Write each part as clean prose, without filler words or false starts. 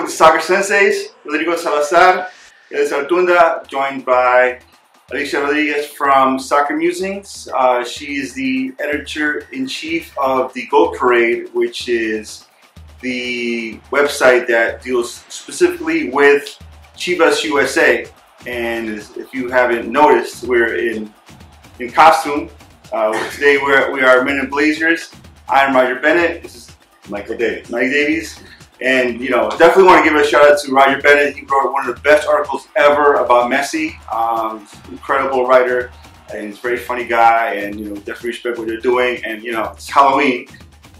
with the Soccer Senseis, Rodrigo Salazar, Alicia Rodriguez, joined by Alicia Rodriguez from Soccer Musings. She's the editor-in-chief of the Goal Parade, which is the website that deals specifically with Chivas USA. And if you haven't noticed, we're in costume. Today we are men in blazers. I'm Roger Bennett. This is Michael Davies. Mike Davies. And definitely want to give a shout out to Roger Bennett. He wrote one of the best articles ever about Messi. Incredible writer, and he's a very funny guy. And definitely respect what they're doing. And it's Halloween.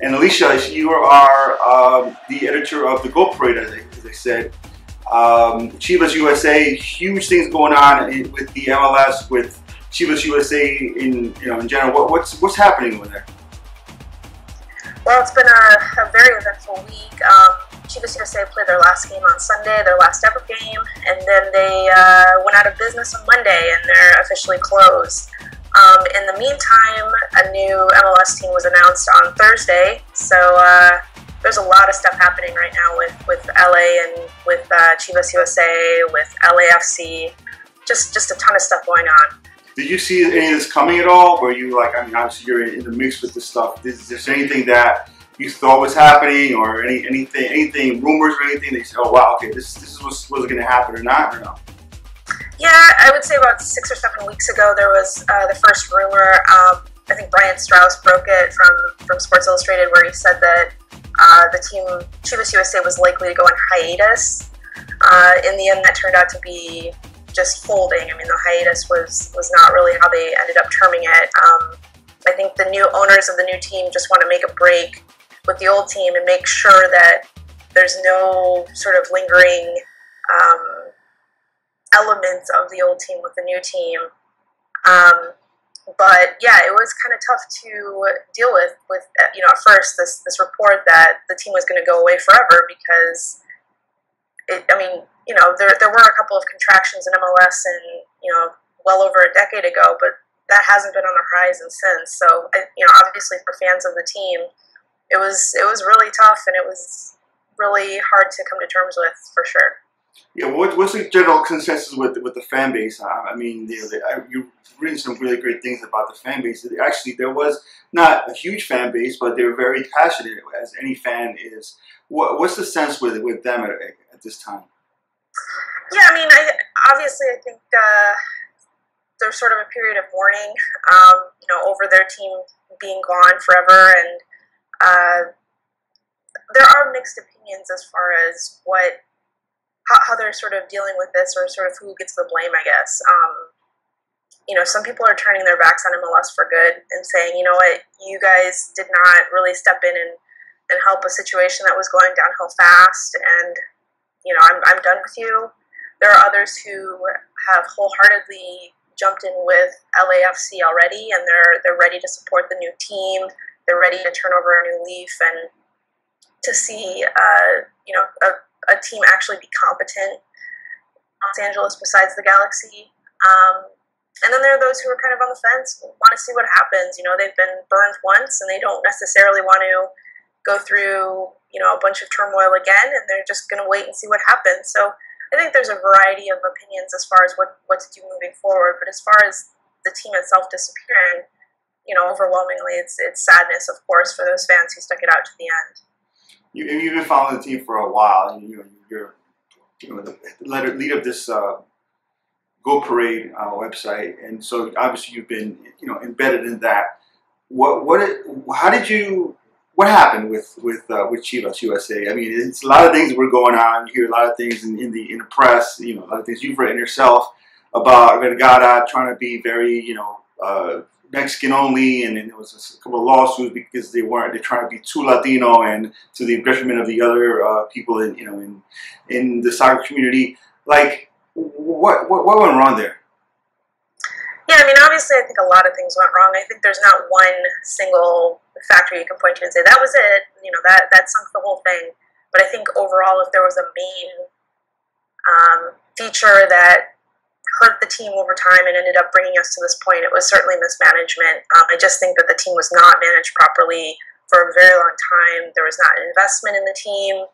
And Alicia, you are the editor of the Goal Parade, as I said. Chivas USA, huge things going on with the MLS, with Chivas USA in general. What's happening over there? Well, it's been a very eventful week. Chivas USA played their last game on Sunday, their last ever game, and then they went out of business on Monday, and they're officially closed. In the meantime, a new MLS team was announced on Thursday, so there's a lot of stuff happening right now with LA and with Chivas USA, with LAFC, just a ton of stuff going on. Did you see any of this coming at all? Were you like, obviously you're in the mix with this stuff. Is there anything that you thought was happening, or anything, rumors or anything that you said, oh wow, okay, this was going to happen or not, or no? Yeah, I would say about 6 or 7 weeks ago there was the first rumor. I think Brian Strauss broke it from Sports Illustrated, where he said that the team Chivas USA was likely to go on hiatus. In the end, that turned out to be just folding. I mean, the hiatus was not really how they ended up terming it. I think the new owners of the new team just want to make a break with the old team and make sure that there's no sort of lingering elements of the old team with the new team. But yeah, it was kind of tough to deal with at first this report that the team was going to go away forever, because there were a couple of contractions in MLS and well over a decade ago, but that hasn't been on the horizon since. So obviously for fans of the team, it was really tough, and it was really hard to come to terms with, for sure. Yeah, what's the general consensus with the fan base? I mean, you've written some really great things about the fan base. Actually, there was not a huge fan base, but they were very passionate, as any fan is. What's the sense with them at this time? Yeah, I mean, obviously, I think there's sort of a period of mourning, over their team being gone forever, and there are mixed opinions as far as how they're sort of dealing with this, or sort of who gets the blame, I guess. Some people are turning their backs on MLS for good and saying, you know what, you guys did not really step in and help a situation that was going downhill fast, and I'm done with you. There are others who have wholeheartedly jumped in with LAFC already, and they're ready to support the new team. They're ready to turn over a new leaf and to see a team actually be competent in Los Angeles besides the Galaxy. And then there are those who are kind of on the fence, want to see what happens. They've been burned once, and they don't necessarily want to go through a bunch of turmoil again, and they're just going to wait and see what happens. So I think there's a variety of opinions as far as what to do moving forward. But as far as the team itself disappearing, overwhelmingly it's sadness, of course, for those fans who stuck it out to the end. You've been following the team for a while. You're the leader of this Goal Parade website, and so obviously you've been embedded in that. What happened with Chivas USA? I mean, it's a lot of things that were going on. You hear a lot of things in the press. A lot of things you've written yourself about Vergara trying to be very Mexican only, and then there was a couple of lawsuits because they're trying to be too Latino, and to the detriment of the other people in the soccer community. Like, what went wrong there? Yeah, I mean, obviously, I think a lot of things went wrong. I think there's not one single factor you can point to and say that was it. That sunk the whole thing. But I think overall, if there was a main feature that hurt the team over time and ended up bringing us to this point, it was certainly mismanagement. I just think that the team was not managed properly for a very long time. There was not investment in the team.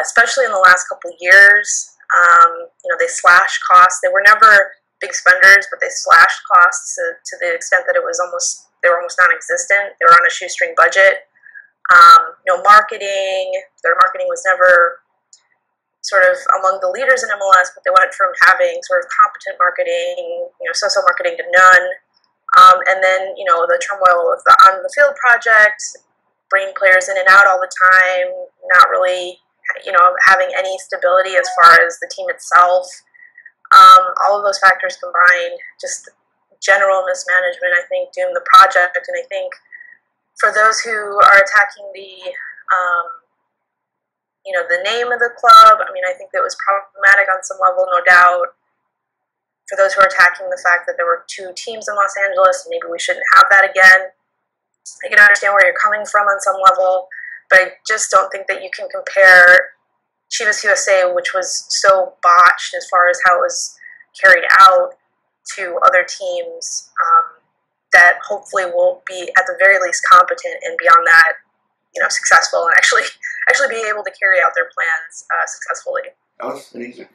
especially in the last couple of years. They slashed costs. They were never big spenders, but they slashed costs to the extent that they were almost non-existent. They were on a shoestring budget. No marketing. Their marketing was never sort of among the leaders in MLS, but they went from having sort of competent marketing, so-so marketing to none. And then, the turmoil of the on-the-field project, bringing players in and out all the time, not really, having any stability as far as the team itself. All of those factors combined, just general mismanagement, I think, doomed the project. And I think for those who are attacking the name of the club, I think that was problematic on some level, no doubt. For those who are attacking the fact that there were 2 teams in Los Angeles, maybe we shouldn't have that again. I can understand where you're coming from on some level, but I just don't think that you can compare Chivas USA, which was so botched as far as how it was carried out, to other teams that hopefully will be at the very least competent, and beyond that, successful, and actually be able to carry out their plans successfully. That was amazing.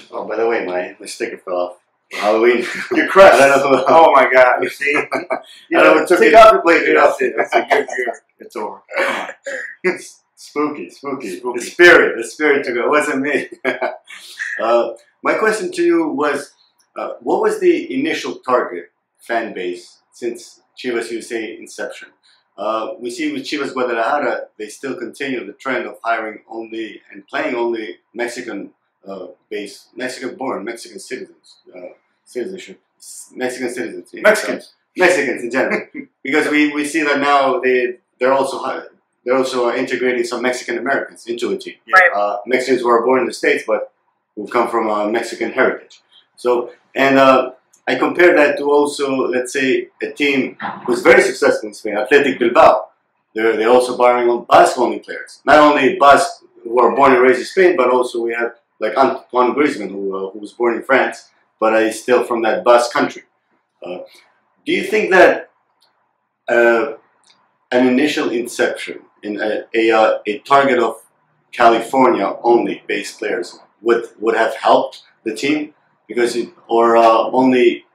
Oh, by the way, my sticker fell off. Halloween. You're crushed. Oh my God! You see, take off your blazer. That's it. It's over. Spooky. The spirit took it. It wasn't me. My question to you was, what was the initial target fan base since Chivas USA inception? We see with Chivas Guadalajara, they still continue the trend of hiring only and playing only Mexican Mexican citizens, Mexicans in general, because we see that now they're also integrating some Mexican Americans into the team. Right. Mexicans who are born in the States but who come from Mexican heritage. So, and I compare that to also, let's say, a team who's very successful in Spain, Athletic Bilbao. They're also borrowing on Basque-only players. Not only Basque who are born and raised in Spain, but also we have like Antoine Griezmann, who was born in France, but is still from that Basque country. Do you think that an initial inception in a target of California only based players would have helped the team, because only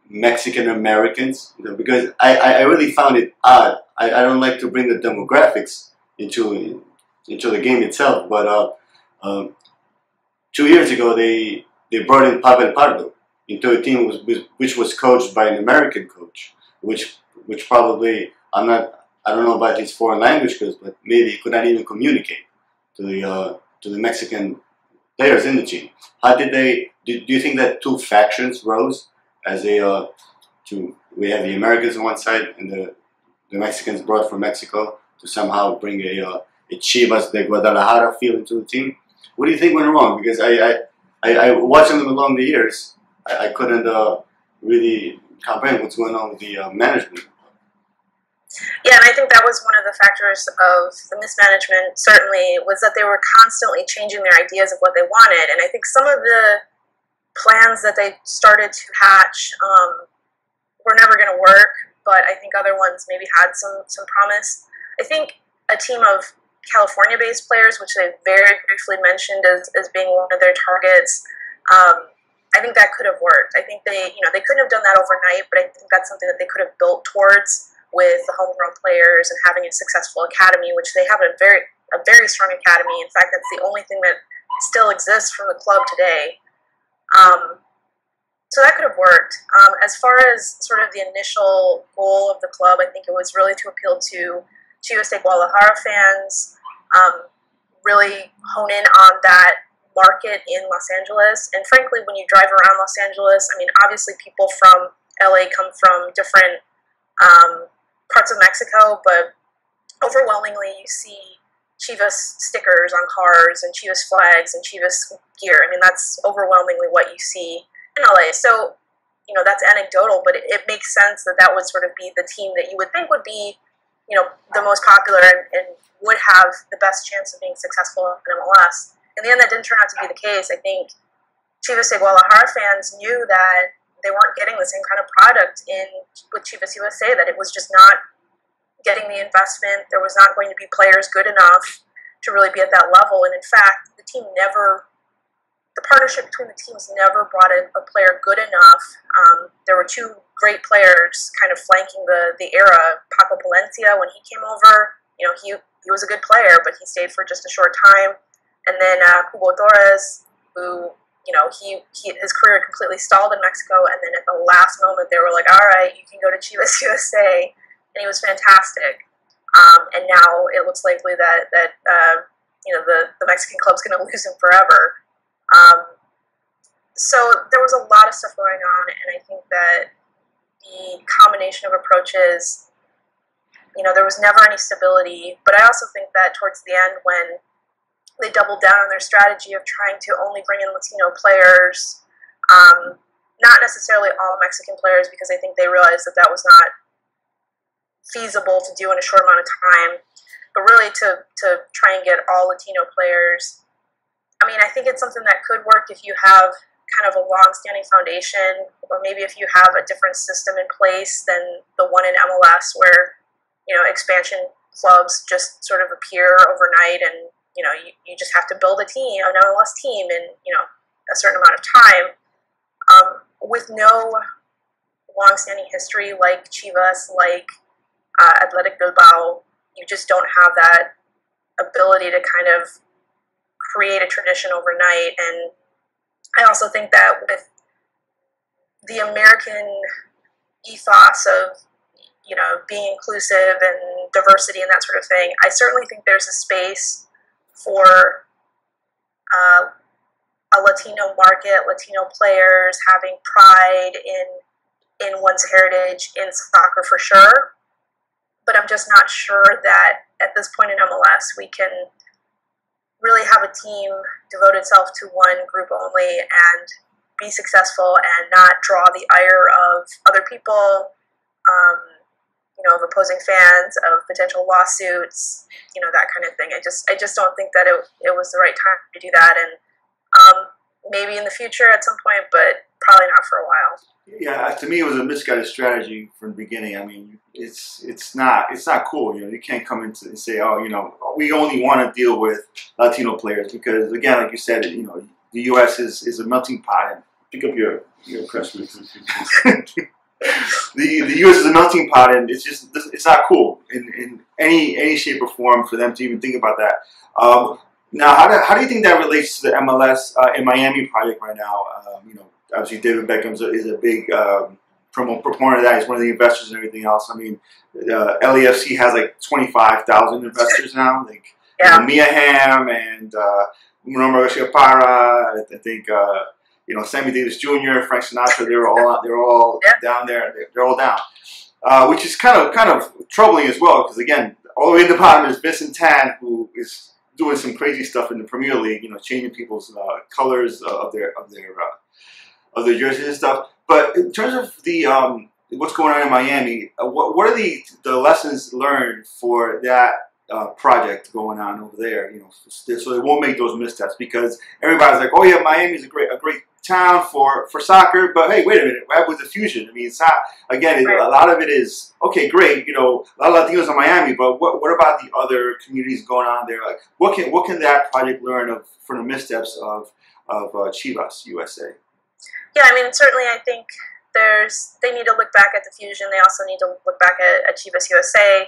Mexican Americans? Because I really found it odd. I don't like to bring the demographics into the game itself, but 2 years ago they brought in Pavel Pardo into a team which was coached by an American coach, which probably I don't know about his foreign language skills, but maybe he could not even communicate to the Mexican players in the team. How did they? Do you think that 2 factions rose as we have the Americans on one side and the Mexicans brought from Mexico to somehow bring a Chivas de Guadalajara feel into the team? What do you think went wrong? Because I watching them along the years, I couldn't really comprehend what's going on with the management. Yeah, and I think that was one of the factors of the mismanagement, certainly, was that they were constantly changing their ideas of what they wanted. And I think some of the plans that they started to hatch were never going to work, but I think other ones maybe had some promise. I think a team of California-based players, which they very briefly mentioned as being one of their targets, I think that could have worked. I think they couldn't have done that overnight, but I think that's something that they could have built towards with the homegrown players and having a successful academy, which they have a very strong academy. In fact, that's the only thing that still exists from the club today. So that could have worked. As far as sort of the initial goal of the club, I think it was really to appeal to Chivas de Guadalajara fans, really hone in on that market in Los Angeles. And frankly, when you drive around Los Angeles, I mean, obviously people from LA come from different parts of Mexico, but overwhelmingly you see Chivas stickers on cars and Chivas flags and Chivas gear. I mean, that's overwhelmingly what you see in LA. So, that's anecdotal, but it makes sense that would sort of be the team that you would think would be, the most popular and would have the best chance of being successful in MLS. In the end, that didn't turn out to be the case. I think Chivas de Guadalajara fans knew that they weren't getting the same kind of product with Chivas USA, that it was just not getting the investment. There was not going to be players good enough to really be at that level. And in fact, the partnership between the teams never brought a player good enough. There were two great players kind of flanking the era. Paco Palencia, when he came over, he was a good player, but he stayed for just a short time. And then Hugo Torres, who, his career completely stalled in Mexico, and then at the last moment they were like, all right, you can go to Chivas USA, and he was fantastic. And now it looks likely that the Mexican club's going to lose him forever. So there was a lot of stuff going on, and I think that the combination of approaches, there was never any stability. But I also think that towards the end, when they doubled down on their strategy of trying to only bring in Latino players, not necessarily all Mexican players, because I think they realized that was not feasible to do in a short amount of time, but really to try and get all Latino players. I mean, I think it's something that could work if you have kind of a long-standing foundation, or maybe if you have a different system in place than the one in MLS where, expansion clubs just sort of appear overnight, and, you just have to build an MLS team in, a certain amount of time. With no long-standing history like Chivas, like Athletic Bilbao, you just don't have that ability to kind of create a tradition overnight. And I also think that with the American ethos of, being inclusive and diversity and that sort of thing, I certainly think there's a space for a Latino market, Latino players having pride in one's heritage in soccer for sure. But I'm just not sure that at this point in MLS we can really have a team devote itself to one group only and be successful and not draw the ire of other people, of opposing fans, of potential lawsuits, that kind of thing. I just don't think that it was the right time to do that, and maybe in the future at some point, but probably not for a while. Yeah, to me, it was a misguided strategy from the beginning. I mean, it's not cool. You can't come in and say, we only want to deal with Latino players, because again, like you said, the U.S. is a melting pot. And pick up your press release. The U.S. is a melting pot, and it's not cool in any shape or form for them to even think about that. Now, how do you think that relates to the MLS in Miami project right now? Obviously, David Beckham is a big proponent of that. He's one of the investors and everything else. I mean, LAFC has like 25,000 investors now. Like Mia Hamm and Ramon Garcia Parra. I think Sammy Davis Jr., Frank Sinatra. They're all down there. They're all down, which is kind of troubling as well, because again, all the way at the bottom is Vincent Tan, who is doing some crazy stuff in the Premier League. Changing people's colors of their jerseys and stuff. But in terms of the what's going on in Miami, what are the lessons learned for that project going on over there? So they won't make those missteps, because everybody's like, oh yeah, Miami's a great town for soccer, but hey, wait a minute, what with the fusion? I mean, it's not, again, a lot of it is, okay, great, a lot of Latinos in Miami, but what about the other communities going on there? Like, what can that project learn from the missteps of Chivas USA? Yeah, I mean, certainly I think they need to look back at the fusion. They also need to look back at Chivas USA.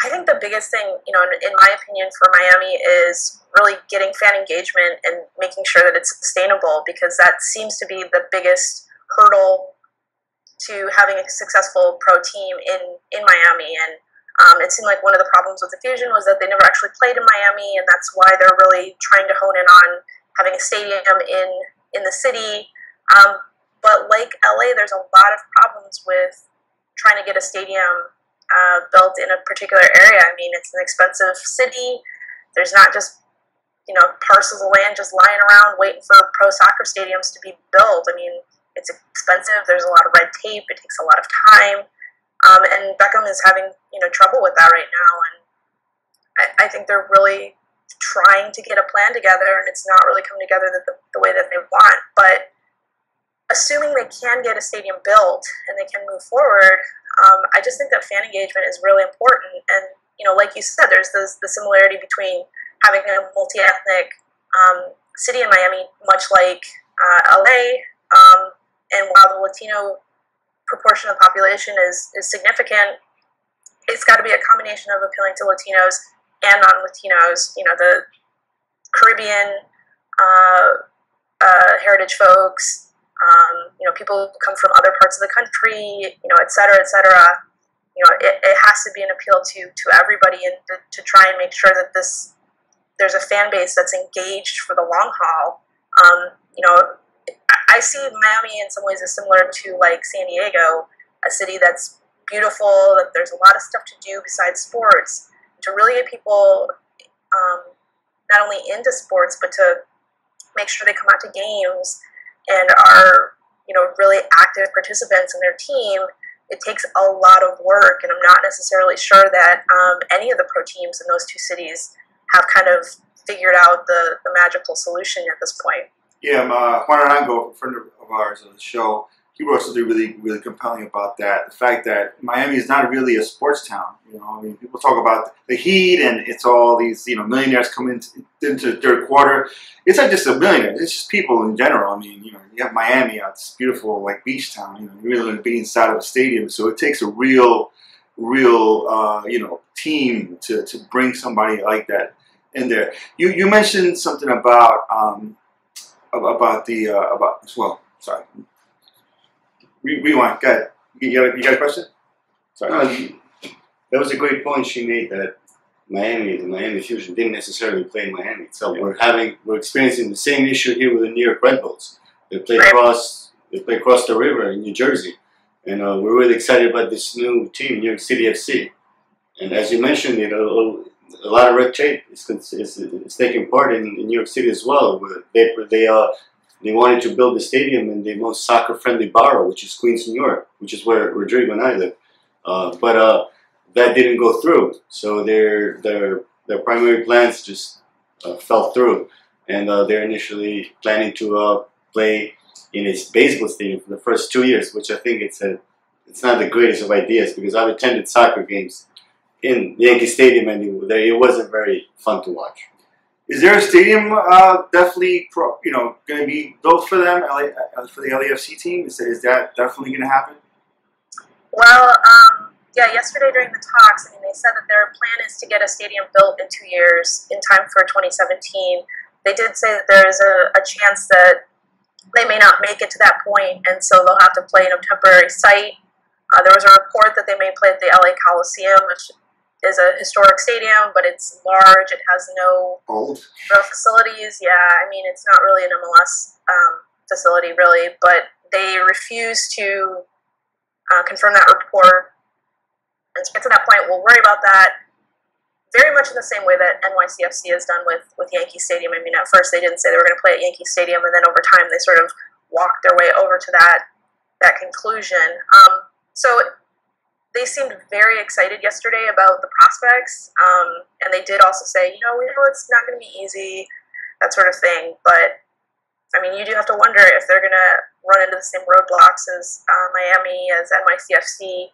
I think the biggest thing, in my opinion, for Miami is really getting fan engagement and making sure that it's sustainable, because that seems to be the biggest hurdle to having a successful pro team in Miami. And it seemed like one of the problems with the fusion was that they never actually played in Miami, and that's why they're really trying to hone in on having a stadium in the city. But like LA, there's a lot of problems with trying to get a stadium built in a particular area. I mean, it's an expensive city. There's not just, parcels of land just lying around waiting for pro soccer stadiums to be built. I mean, it's expensive. There's a lot of red tape. It takes a lot of time. And Beckham is having, trouble with that right now. And I think they're really trying to get a plan together, and it's not really coming together the way that they want. But assuming they can get a stadium built and they can move forward, I just think that fan engagement is really important. And like you said, there's the similarity between having a multi-ethnic city in Miami, much like LA, and while the Latino proportion of the population is significant, it's got to be a combination of appealing to Latinos and non-Latinos. The Caribbean heritage folks, people who come from other parts of the country, et cetera, et cetera. It has to be an appeal to everybody, and to try and make sure that there's a fan base that's engaged for the long haul. I see Miami in some ways as similar to like San Diego, a city that's beautiful, that there's a lot of stuff to do besides sports, to really get people not only into sports, but to make sure they come out to games and are, really active participants in their team. It takes a lot of work, and I'm not necessarily sure that any of the pro teams in those two cities have kind of figured out the magical solution at this point. Yeah, Juan Arango, a friend of ours on the show, he wrote something really, really compelling about that. The fact that Miami is not really a sports town. People talk about the Heat, and it's all these, millionaires coming into the third quarter. It's not just a millionaire; it's just people in general. You have Miami, it's beautiful, like beach town. You really want to be inside of a stadium, so it takes a real, team to bring somebody like that in there. You mentioned something about sorry. Rewind. Go ahead. You got a question? Sorry. That was a great point she made, that the Miami Fusion didn't necessarily play in Miami itself. We're experiencing the same issue here with the New York Red Bulls. They play across the river in New Jersey, and we're really excited about this new team, New York City FC. And as you mentioned, a lot of red tape is taking part in New York City as well. They wanted to build a stadium in the most soccer-friendly borough, which is Queens, New York, which is where Rodrigo and I live. But that didn't go through. So their primary plans just fell through. And they're initially planning to play in its baseball stadium for the first 2 years, which I think it's not the greatest of ideas, because I've attended soccer games in Yankee Stadium, and it wasn't very fun to watch. Is there a stadium definitely going to be built for them, for the LAFC team? Is that definitely going to happen? Well, yesterday during the talks, they said that their plan is to get a stadium built in 2 years, in time for 2017. They did say that there is a chance that they may not make it to that point, and so they'll have to play in a temporary site. There was a report that they may play at the LA Coliseum, which is a historic stadium, but it's large. It has no real facilities. Yeah, it's not really an MLS facility, really, but they refuse to confirm that report. And to get to that point, we'll worry about that very much in the same way that NYCFC has done with Yankee Stadium. At first they didn't say they were going to play at Yankee Stadium, and then over time they sort of walked their way over to that conclusion. So they seemed very excited yesterday about the prospects, and they did also say, we know it's not going to be easy, that sort of thing. But you do have to wonder if they're going to run into the same roadblocks as Miami, as NYCFC,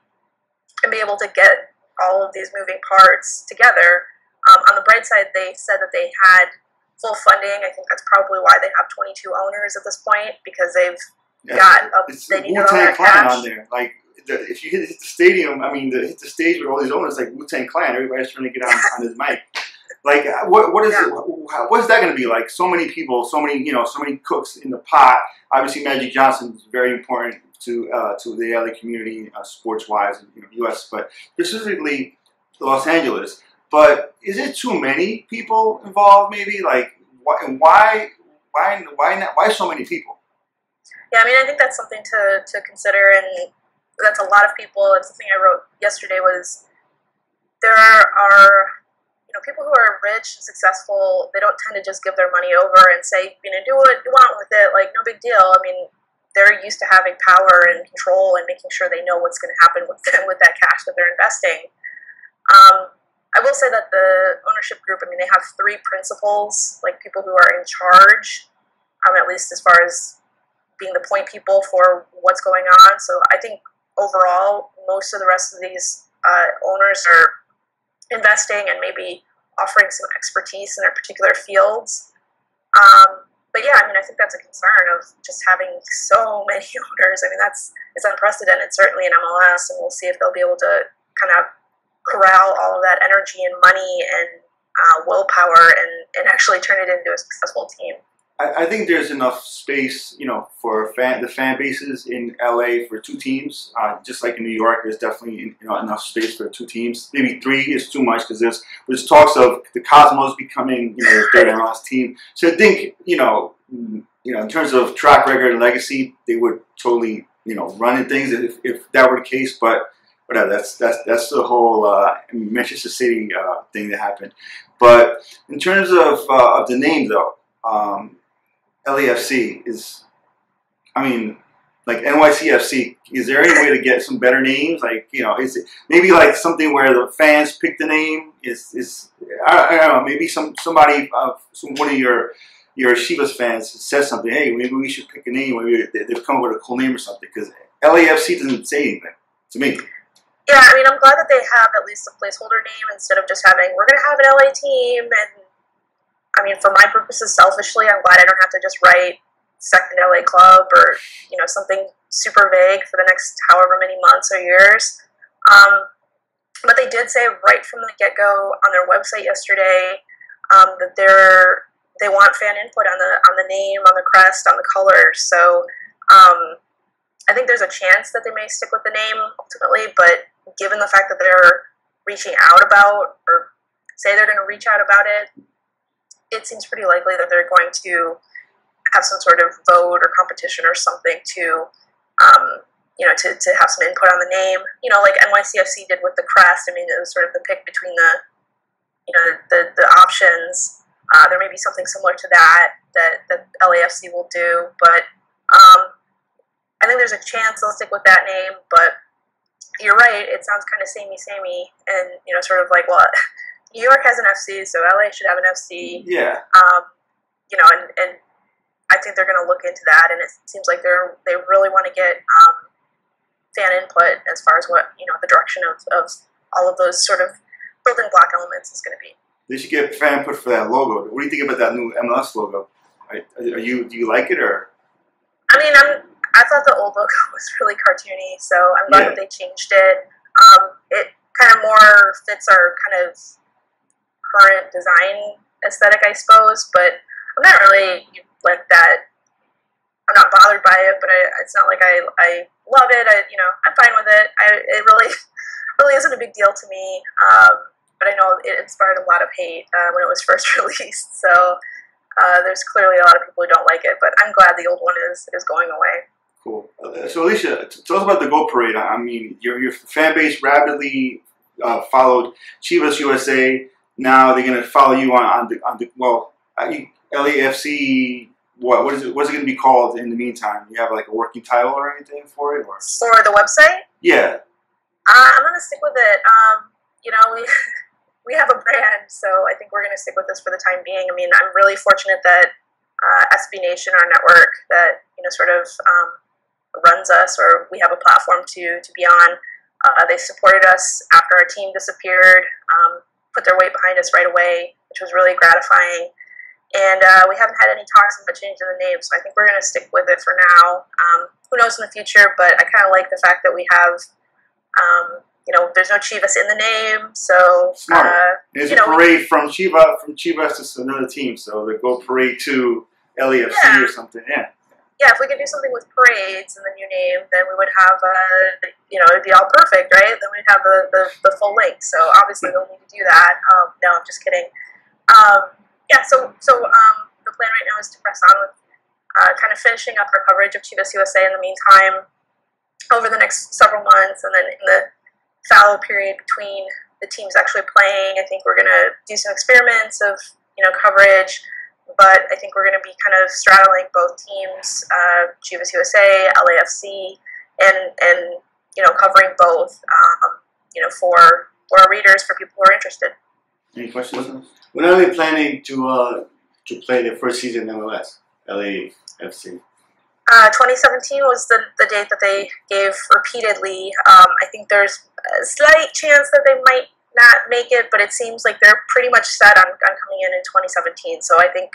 and be able to get all of these moving parts together. On the bright side, they said that they had full funding. I think that's probably why they have 22 owners at this point, because they needed all that cash on there. If you hit the stadium, hit the stage with all these owners, like Wu-Tang Clan. Everybody's trying to get on his mic. What is it? What is that going to be like? So many people, so many cooks in the pot. Obviously, Magic Johnson is very important to the LA community, sports-wise, in the U.S., but specifically Los Angeles. But is it too many people involved? Maybe why so many people? Yeah, I think that's something to consider, and that's a lot of people. And something I wrote yesterday was there are people who are rich and successful. They don't tend to just give their money over and say, do what you want with it, no big deal. They're used to having power and control and making sure they know what's going to happen with that cash that they're investing. I will say that the ownership group, they have 3 principals, people who are in charge, at least as far as being the point people for what's going on. So I think overall, most of the rest of these owners are investing and maybe offering some expertise in their particular fields. But yeah, I mean, I think that's a concern of just having so many owners. I mean, it's unprecedented, certainly in MLS, and we'll see if they'll be able to kind of corral all of that energy and money and willpower and actually turn it into a successful team. I think there's enough space, for the fan bases in LA for two teams. Just like in New York, there's definitely enough space for two teams. Maybe three is too much because there's talks of the Cosmos becoming the third MLS team. So I think in terms of track record and legacy, they would totally run in things if that were the case. But whatever, that's the whole Manchester City thing that happened. But in terms of the name though. LAFC is, like NYCFC. Is there any way to get some better names? Is it maybe like something where the fans pick the name? I don't know. Maybe somebody, one of your Chivas fans says something. Hey, maybe we should pick a name. Maybe they've come up with a cool name or something. Because LAFC doesn't say anything to me. Yeah, I mean, I'm glad that they have at least a placeholder name instead of just having we're going to have an LA team and. I mean, for my purposes, selfishly, I'm glad I don't have to just write second LA club or, something super vague for the next however many months or years. But they did say right from the get-go on their website yesterday that they want fan input on the name, on the crest, on the colors. So I think there's a chance that they may stick with the name ultimately, but given the fact that they're reaching out about or say they're going to reach out about it, it seems pretty likely that they're going to have some sort of vote or competition or something to have some input on the name. Like NYCFC did with the crest. I mean, it was sort of the pick between the options. There may be something similar to that LAFC will do, but I think there's a chance they'll stick with that name. But you're right; it sounds kind of samey, and sort of like New York has an FC, so LA should have an FC. Yeah. And I think they're going to look into that, and it seems like they really want to get fan input as far as what the direction of all of those sort of building block elements is going to be. They should get fan input for that logo. What do you think about that new MLS logo? Do you like it or? I mean, I thought the old logo was really cartoony, so I'm glad that they changed it. It kind of more fits our kind of current design aesthetic, I suppose, but I'm not really like that. I'm not bothered by it, but it's not like I love it. I'm fine with it. It really isn't a big deal to me. But I know it inspired a lot of hate when it was first released. So there's clearly a lot of people who don't like it, but I'm glad the old one is going away. Cool. So Alicia, tell us about the Go Parade. I mean, your fan base rapidly followed Chivas USA. Now they're going to follow you on the LAFC. What's it going to be called in the meantime? You have like a working title or anything for it? Or? For the website? Yeah. I'm going to stick with it. We have a brand, so I think we're going to stick with this for the time being. I mean, I'm really fortunate that SB Nation, our network, that sort of runs us, or we have a platform to be on. They supported us after our team disappeared. Put their weight behind us right away, which was really gratifying. And we haven't had any talks about changing the name, so I think we're going to stick with it for now. Who knows in the future, but I kind of like the fact that we have, there's no Chivas in the name, so... Smart. It's a parade from Chivas to another team, so they go parade to LAFC or something, yeah. Yeah, if we could do something with parades and the new name, then we would have, it'd be all perfect, right? Then we'd have the full link. So obviously we'll need to do that. No, I'm just kidding. So the plan right now is to press on with kind of finishing up our coverage of Chivas USA in the meantime over the next several months, and then in the fallow period between the teams actually playing, I think we're going to do some experiments of coverage. But I think we're going to be kind of straddling both teams, Chivas USA, LAFC, and covering both, for our readers, for people who are interested. Any questions? When are they planning to play their first season in MLS, LAFC? 2017 was the date that they gave repeatedly. I think there's a slight chance that they might not make it, but it seems like they're pretty much set on coming in 2017. So I think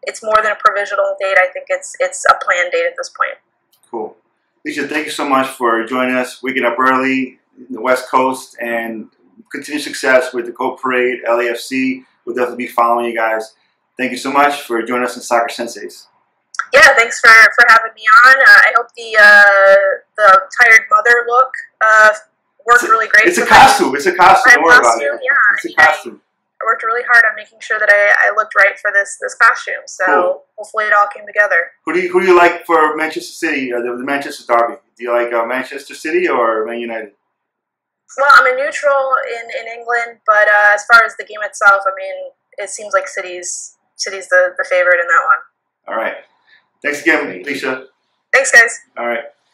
it's more than a provisional date. I think it's a planned date at this point. Cool. Alicia, thank you so much for joining us. Waking up early in the West Coast, and continued success with the Cooperator, LAFC. We'll definitely be following you guys. Thank you so much for joining us in Soccer Senseis. Yeah, thanks for having me on. I hope the tired mother look worked really great. It's a costume. It's a costume. Don't worry about it. Yeah, it's a costume. I worked really hard on making sure that I looked right for this costume. So cool. Hopefully it all came together. Who do you like for Manchester City? The Manchester Derby. Do you like Manchester City or Man United? Well, I'm a neutral in England, but as far as the game itself, I mean, it seems like City's the favorite in that one. All right. Thanks again, Alicia. Thanks, guys. All right.